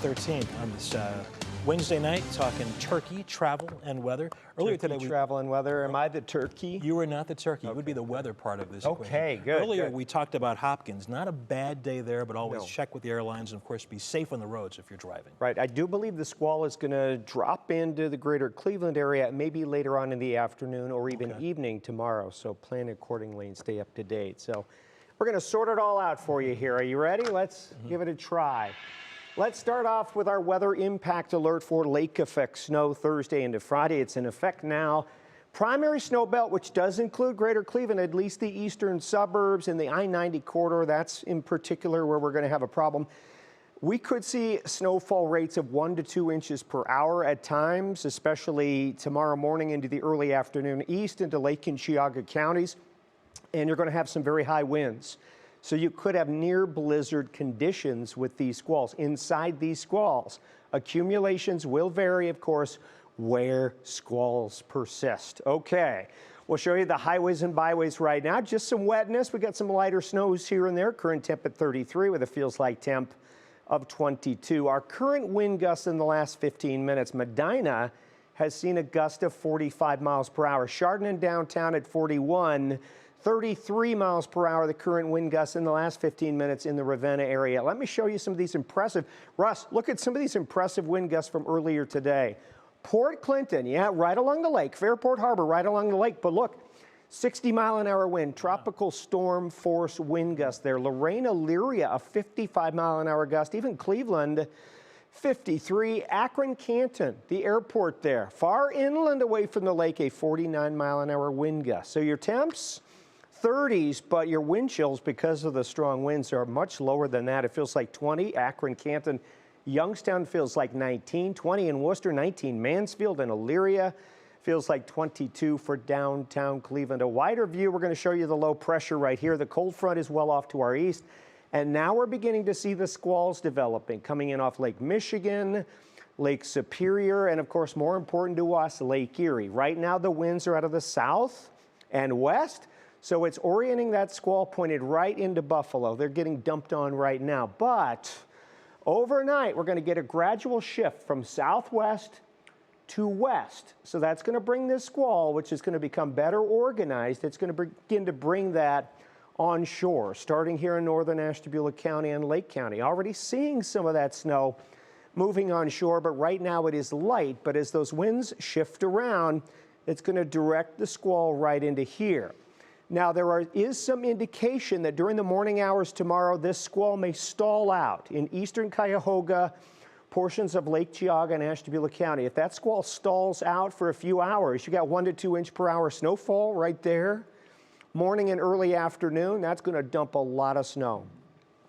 13th on this Wednesday night, talking turkey, travel, and weather. Earlier today, travel and weather. Am I the turkey? You are not the turkey. Okay. You would be the weather part of this Okay, equation. good. Earlier, good. we talked about Hopkins. Not a bad day there, but always check with the airlines and, of course, be safe on the roads if you're driving. Right. I do believe the squall is going to drop into the greater Cleveland area maybe later on in the afternoon or even evening tomorrow. So plan accordingly and stay up to date. So we're going to sort it all out for you here. Are you ready? Let's give it a try. Let's start off with our weather impact alert for lake effect snow Thursday into Friday. It's in effect now. Primary snow belt, which does include greater Cleveland, at least the eastern suburbs and the I-90 corridor. That's in particular where we're going to have a problem. We could see snowfall rates of 1 to 2 inches per hour at times, especially tomorrow morning into the early afternoon east into Lake and Geauga counties. And you're going to have some very high winds. So you could have near blizzard conditions with these squalls. Inside these squalls, accumulations will vary, of course, where squalls persist. Okay, we'll show you the highways and byways right now. Just some wetness. We got some lighter snows here and there. Current temp at 33 with a feels like temp of 22. Our current wind gusts in the last 15 minutes. Medina has seen a gust of 45 miles per hour. Chardon in downtown at 41. 33 miles per hour, the current wind gusts in the last 15 minutes in the Ravenna area. Let me show you some of these impressive. Russ, look at some of these impressive wind gusts from earlier today. Port Clinton, yeah, right along the lake. Fairport Harbor, right along the lake. But look, 60-mile-an-hour wind, tropical storm force wind gust there. Lorraine, Elyria, a 55-mile-an-hour gust. Even Cleveland, 53. Akron, Canton, the airport there. Far inland away from the lake, a 49-mile-an-hour wind gust. So your temps, 30s, but your wind chills because of the strong winds are much lower than that. It feels like 20. Akron, Canton, Youngstown feels like 19. 20 in Worcester, 19. Mansfield and Elyria feels like 22 for downtown Cleveland. A wider view, we're going to show you the low pressure right here. The cold front is well off to our east. And now we're beginning to see the squalls developing, coming in off Lake Michigan, Lake Superior, and of course, more important to us, Lake Erie. Right now, the winds are out of the south and west. So it's orienting that squall pointed right into Buffalo. They're getting dumped on right now. But overnight, we're going to get a gradual shift from southwest to west. So that's going to bring this squall, which is going to become better organized. It's going to begin to bring that onshore, starting here in northern Ashtabula County and Lake County. Already seeing some of that snow moving onshore, but right now it is light. But as those winds shift around, it's going to direct the squall right into here. Now, there is some indication that during the morning hours tomorrow, this squall may stall out in eastern Cuyahoga, portions of Lake Geauga and Ashtabula County. If that squall stalls out for a few hours, you got 1 to 2 inch per hour snowfall right there. Morning and early afternoon, that's going to dump a lot of snow.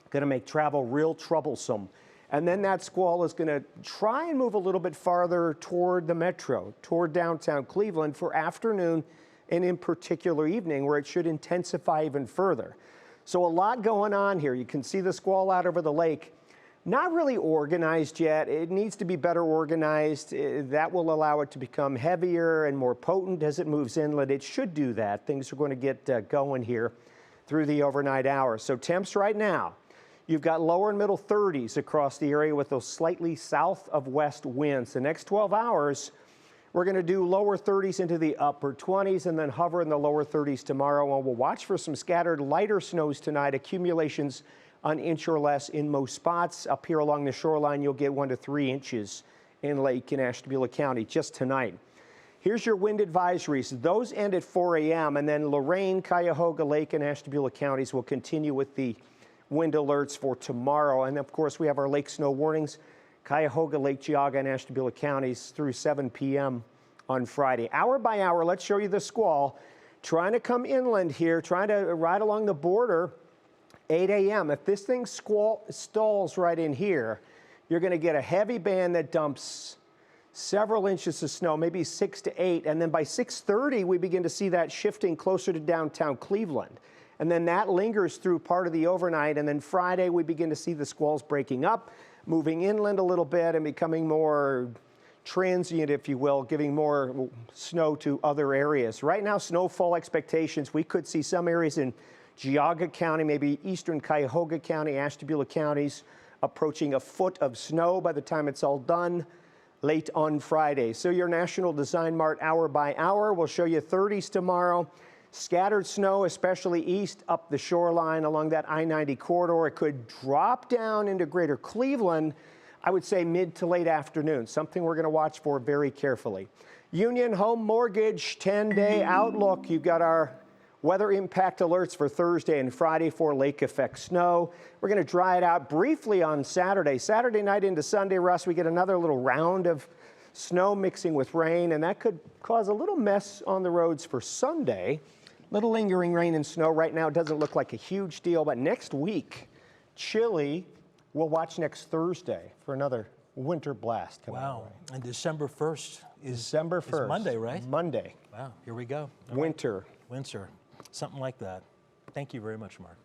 Going to make travel real troublesome. And then that squall is going to try and move a little bit farther toward the metro, toward downtown Cleveland for afternoon and in particular evening, where it should intensify even further. So a lot going on here. You can see the squall out over the lake. Not really organized yet. It needs to be better organized. That will allow it to become heavier and more potent as it moves inland. It should do that. Things are going to get going here through the overnight hours. So temps right now, you've got lower and middle 30s across the area with those slightly south of west winds. The next 12 hours, we're going to do lower 30s into the upper 20s and then hover in the lower 30s tomorrow. And we'll watch for some scattered lighter snows tonight, accumulations an inch or less in most spots. Up here along the shoreline, you'll get 1 to 3 inches in Lake and Ashtabula County just tonight. Here's your wind advisories. Those end at 4 a.m. and then Lorraine, Cuyahoga, Lake and Ashtabula counties will continue with the wind alerts for tomorrow. And of course, we have our lake snow warnings. Cuyahoga, Lake Geauga, and Ashtabula counties through 7 p.m. on Friday. Hour by hour, let's show you the squall. Trying to come inland here, trying to ride along the border, 8 a.m. If this thing stalls right in here, you're going to get a heavy band that dumps several inches of snow, maybe 6 to 8. And then by 6:30, we begin to see that shifting closer to downtown Cleveland. And then that lingers through part of the overnight. And then Friday, we begin to see the squalls breaking up, moving inland a little bit and becoming more transient, if you will, giving more snow to other areas. Right now, snowfall expectations, we could see some areas in Geauga County, maybe eastern Cuyahoga County, Ashtabula counties, approaching a foot of snow by the time it's all done late on Friday. So your National Design Mart hour by hour will show you 30s tomorrow. Scattered snow, especially east up the shoreline along that I-90 corridor. It could drop down into greater Cleveland, I would say mid to late afternoon, something we're going to watch for very carefully. Union Home Mortgage 10-day outlook. You've got our weather impact alerts for Thursday and Friday for lake effect snow. We're going to dry it out briefly on Saturday. Saturday night into Sunday, Russ, we get another little round of snow mixing with rain, and that could cause a little mess on the roads for Sunday. Little lingering rain and snow right now doesn't look like a huge deal, but next week, chilly. We'll watch next Thursday for another winter blast coming our way. And December 1st is Monday, right? Monday. Wow, here we go. Winter. Winter, something like that. Thank you very much, Mark.